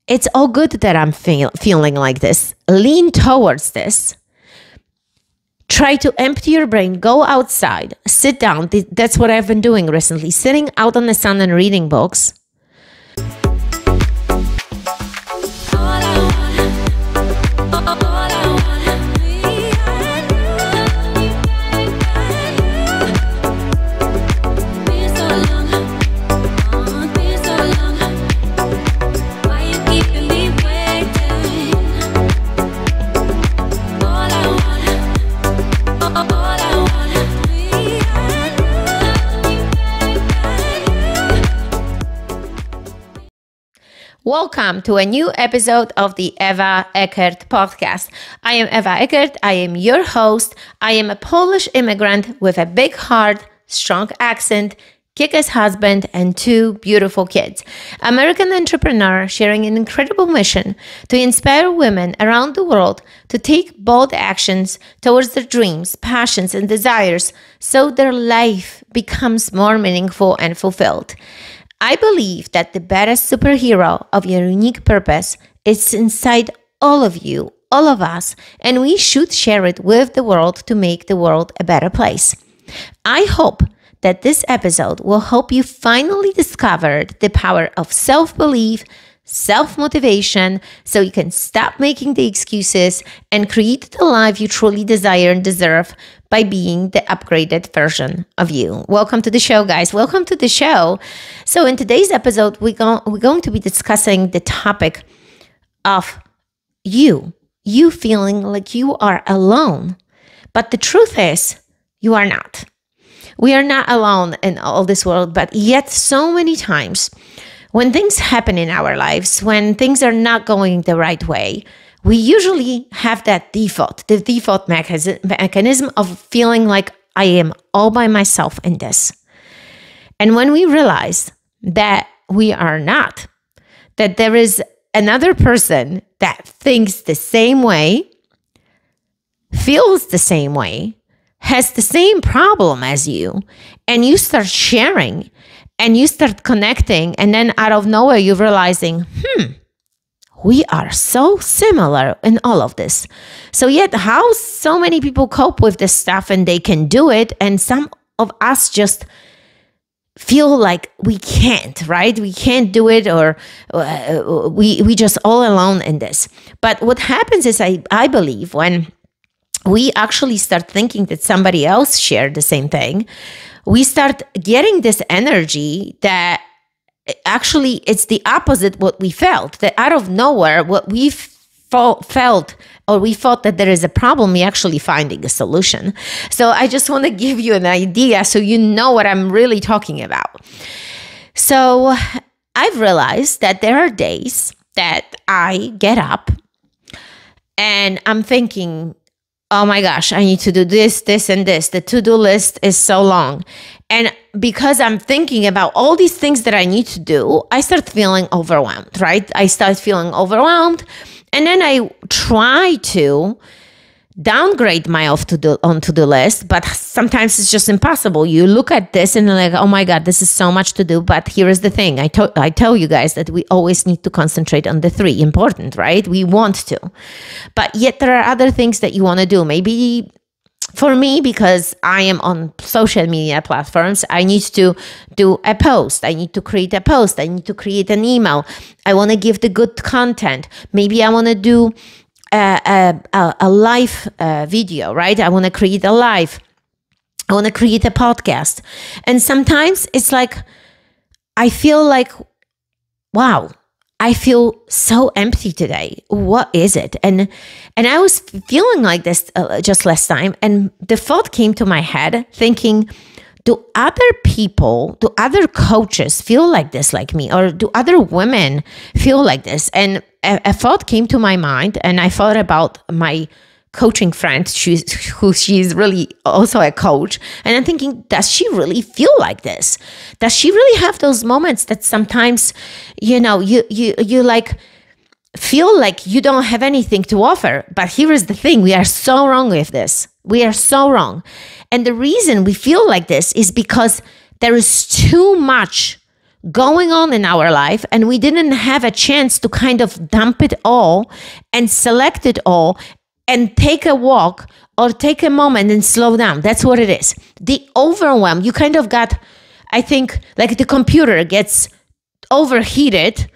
It's all good that I'm feeling like this. Lean towards this. Try to empty your brain. Go outside. Sit down. That's what I've been doing recently. Sitting out in the sun and reading books. Welcome to a new episode of the Eva Eckert podcast. I am Eva Eckert. I am your host. I am a Polish immigrant with a big heart, strong accent, kick-ass husband, and 2 beautiful kids. American entrepreneur sharing an incredible mission to inspire women around the world to take bold actions towards their dreams, passions, and desires so their life becomes more meaningful and fulfilled. I believe that the baddest superhero of your unique purpose is inside all of you, all of us, and we should share it with the world to make the world a better place. I hope that this episode will help you finally discover the power of self-belief, self-motivation, so you can stop making the excuses and create the life you truly desire and deserve by being the upgraded version of you. Welcome to the show, guys. Welcome to the show. So in today's episode, we're going to be discussing the topic of you feeling like you are alone. But the truth is, you are not. We are not alone in all this world, but yet so many times when things happen in our lives, when things are not going the right way, we usually have that the default mechanism of feeling like I am all by myself in this. And when we realize that we are not, that there is another person that thinks the same way, feels the same way, has the same problem as you, and you start sharing and you start connecting, and then out of nowhere you're realizing, we are so similar in all of this. So yet how so many people cope with this stuff and they can do it, and some of us just feel like we can't, right? We can't do it, or we just all alone in this. But what happens is, I believe, when we actually start thinking that somebody else shared the same thing, we start getting this energy that actually it's the opposite what we felt, that out of nowhere what we felt or we thought that there is a problem, we actually finding a solution. So I just want to give you an idea so you know what I'm really talking about. So I've realized that there are days that I get up and I'm thinking, oh my gosh, I need to do this, this, and this. The to-do list is so long. And because I'm thinking about all these things that I need to do, I start feeling overwhelmed, right? I start feeling overwhelmed. And then I try to downgrade my to-do list, but sometimes it's just impossible. You look at this and you're like, oh my God, this is so much to do. But here is the thing. I tell you guys that we always need to concentrate on the 3 important, right? We want to. But yet there are other things that you want to do. Maybe for me, because I am on social media platforms, I need to do a post. I need to create a post. I need to create an email. I want to give the good content. Maybe I want to do a live video, right? I want to create a live. I want to create a podcast. And sometimes it's like, I feel like, wow, I feel so empty today. What is it? And I was feeling like this just last time. And the thought came to my head thinking, do other people, do other coaches feel like this like me? Or do other women feel like this? And a thought came to my mind, and I thought about my coaching friend, she's really also a coach. And I'm thinking, does she really feel like this? Does she really have those moments that sometimes, you like feel like you don't have anything to offer? But here is the thing, we are so wrong with this. We are so wrong. And the reason we feel like this is because there is too much going on in our life, and we didn't have a chance to kind of dump it all and select it all and take a walk or take a moment and slow down. That's what it is. The overwhelm, you kind of got, I think, like the computer gets overheated,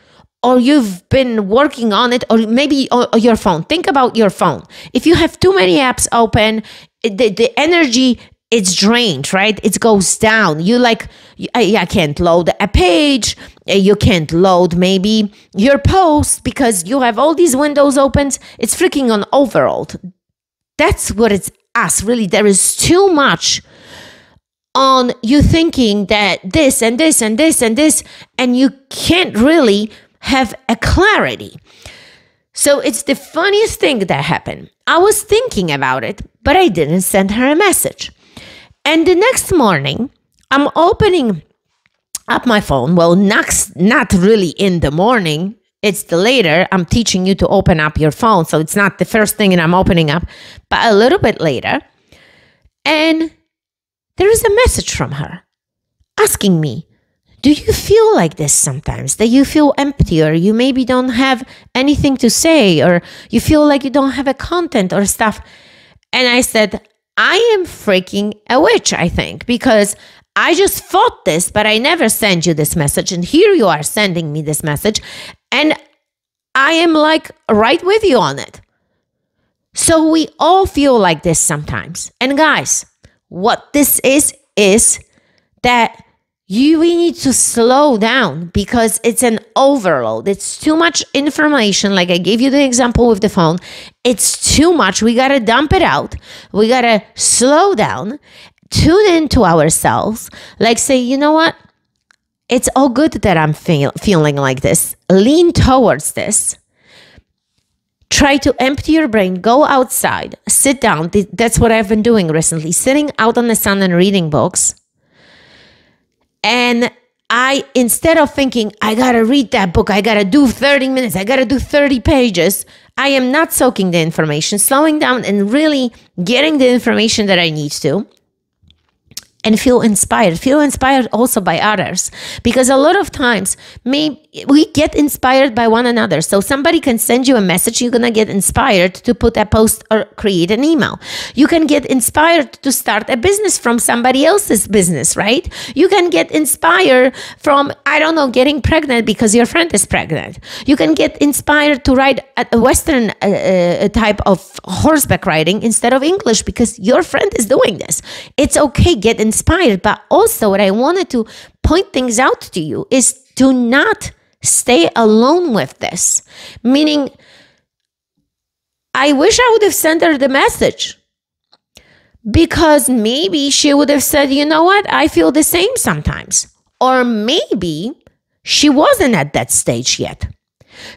or you've been working on it, or maybe your phone. Think about your phone. If you have too many apps open, the energy, it's drained, right? It goes down. I can't load a page. You can't load maybe your post because you have all these windows open. It's freaking on overload. That's what it's us, really. There is too much on you thinking that this and this and this and this, and you can't really have a clarity. So it's the funniest thing that happened. I was thinking about it, but I didn't send her a message. And the next morning, I'm opening up my phone. Well, not really in the morning. It's the later. I'm teaching you to open up your phone. So it's not the first thing that I'm opening up, but a little bit later. And there is a message from her asking me, do you feel like this sometimes? That you feel empty, or you maybe don't have anything to say, or you feel like you don't have a content or stuff? And I said, I am freaking a witch, I think, because I just thought this, but I never sent you this message. And here you are sending me this message. And I am like right with you on it. So we all feel like this sometimes. And guys, what this is that we need to slow down because it's an overload. It's too much information. Like I gave you the example with the phone. It's too much. We got to dump it out. We got to slow down, tune into ourselves. Like say, you know what? It's all good that I'm feeling like this. Lean towards this. Try to empty your brain. Go outside. Sit down. That's what I've been doing recently. Sitting out on the sun and reading books. And instead of thinking, I got to read that book, I got to do 30 minutes, I got to do 30 pages, I am not soaking the information, slowing down and really getting the information that I need to. And feel inspired also by others, because a lot of times we get inspired by one another. So somebody can send you a message, you're gonna get inspired to put a post or create an email. You can get inspired to start a business from somebody else's business, right? You can get inspired from, I don't know, getting pregnant because your friend is pregnant. You can get inspired to ride a Western type of horseback riding instead of English because your friend is doing this. It's okay, get inspired, but also what I wanted to point things out to you is to not stay alone with this. Meaning, I wish I would have sent her the message because maybe she would have said, you know what, I feel the same sometimes. Or maybe she wasn't at that stage yet.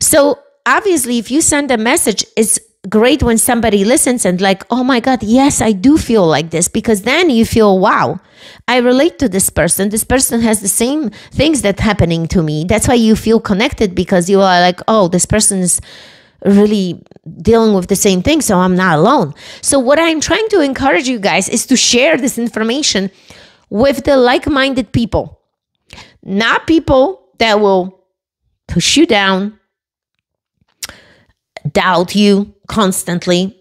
So obviously, if you send a message, it's great when somebody listens and like, oh my God, yes, I do feel like this, because then you feel, wow, I relate to this person. This person has the same things that happening to me. That's why you feel connected, because you are like, oh, this person is really dealing with the same thing, so I'm not alone. So what I'm trying to encourage you guys is to share this information with the like-minded people, not people that will push you down, doubt you constantly,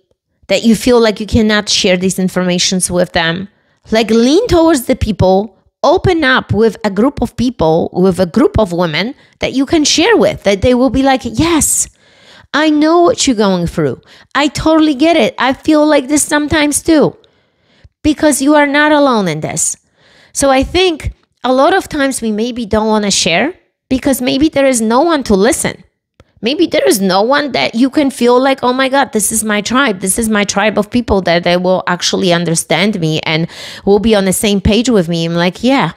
that you feel like you cannot share these informations with them. Like, lean towards the people, open up with a group of people, with a group of women that you can share with, that they will be like, yes, I know what you're going through. I totally get it. I feel like this sometimes too, because you are not alone in this. So I think a lot of times we maybe don't want to share because maybe there is no one to listen. Maybe there is no one that you can feel like, oh my God, this is my tribe. This is my tribe of people that they will actually understand me and will be on the same page with me. I'm like, yeah.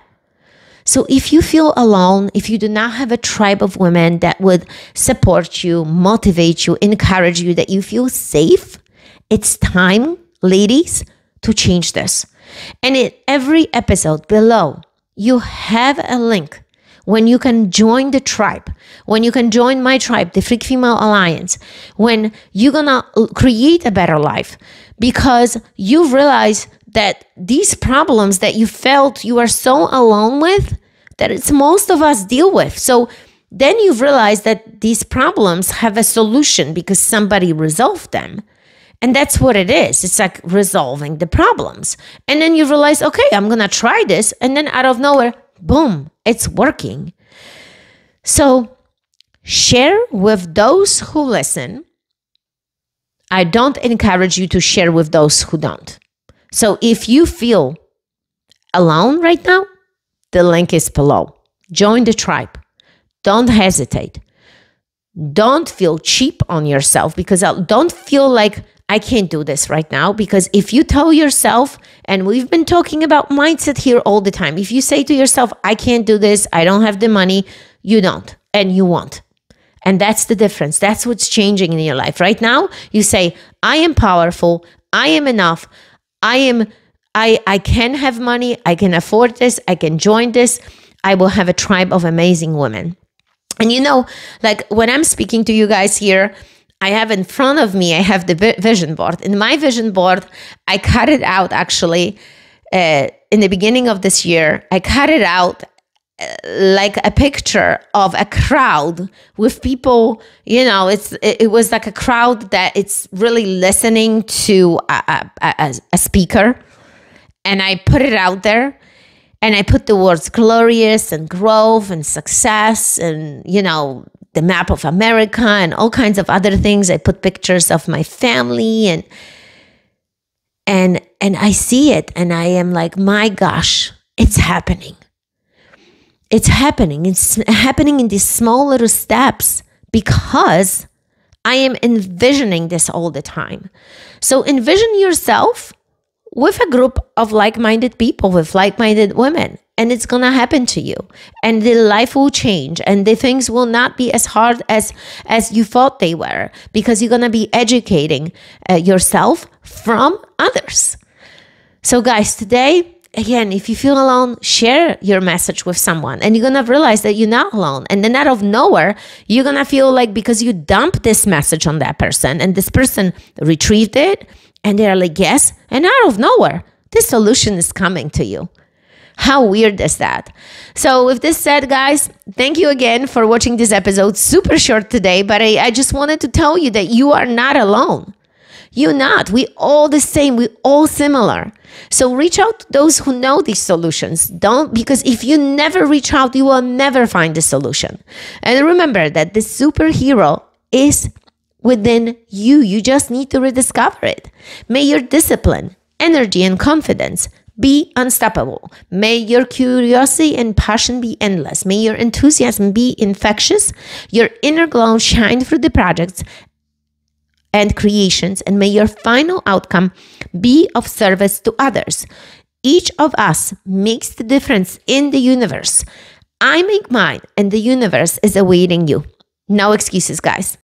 So if you feel alone, if you do not have a tribe of women that would support you, motivate you, encourage you, that you feel safe, it's time, ladies, to change this. And in every episode below, you have a link when you can join the tribe, when you can join my tribe, the Freak Female Alliance, when you're gonna create a better life because you realize that these problems that you felt you are so alone with, that it's most of us deal with. So then you've realized that these problems have a solution because somebody resolved them. And that's what it is. It's like resolving the problems. And then you realize, okay, I'm going to try this. And then out of nowhere, boom, it's working. So share with those who listen. I don't encourage you to share with those who don't. So if you feel alone right now, the link is below. Join the tribe. Don't hesitate. Don't feel cheap on yourself, because don't feel like I can't do this right now. Because if you tell yourself, and we've been talking about mindset here all the time, if you say to yourself, I can't do this, I don't have the money, you don't, and you won't. And that's the difference. That's what's changing in your life. Right now, you say, I am powerful, I am enough, I can have money, I can afford this, I can join this, I will have a tribe of amazing women. And you know, like when I'm speaking to you guys here, I have in front of me, I have the vision board. In my vision board, I cut it out actually in the beginning of this year. I cut it out like a picture of a crowd with people, you know, it was like a crowd that it's really listening to a speaker. And I put it out there. And I put the words glorious and growth and success and, you know, the map of America and all kinds of other things. I put pictures of my family and I see it and I am like, my gosh, it's happening. It's happening. It's happening in these small little steps because I am envisioning this all the time. So envision yourself with a group of like-minded people, with like-minded women, and it's going to happen to you. And the life will change, and the things will not be as hard as you thought they were, because you're going to be educating yourself from others. So guys, today, again, if you feel alone, share your message with someone, and you're going to realize that you're not alone. And then out of nowhere, you're going to feel like, because you dump this message on that person, and this person retrieved it, and they're like, yes. And out of nowhere, this solution is coming to you. How weird is that? So with this said, guys, thank you again for watching this episode. Super short today, but I just wanted to tell you that you are not alone. You're not. We all the same. We all similar. So reach out to those who know these solutions. Because if you never reach out, you will never find the solution. And remember that the superhero is within you. You just need to rediscover it. May your discipline, energy, and confidence be unstoppable. May your curiosity and passion be endless. May your enthusiasm be infectious. Your inner glow shine through the projects and creations. And may your final outcome be of service to others. Each of us makes the difference in the universe. I make mine, and the universe is awaiting you. No excuses, guys.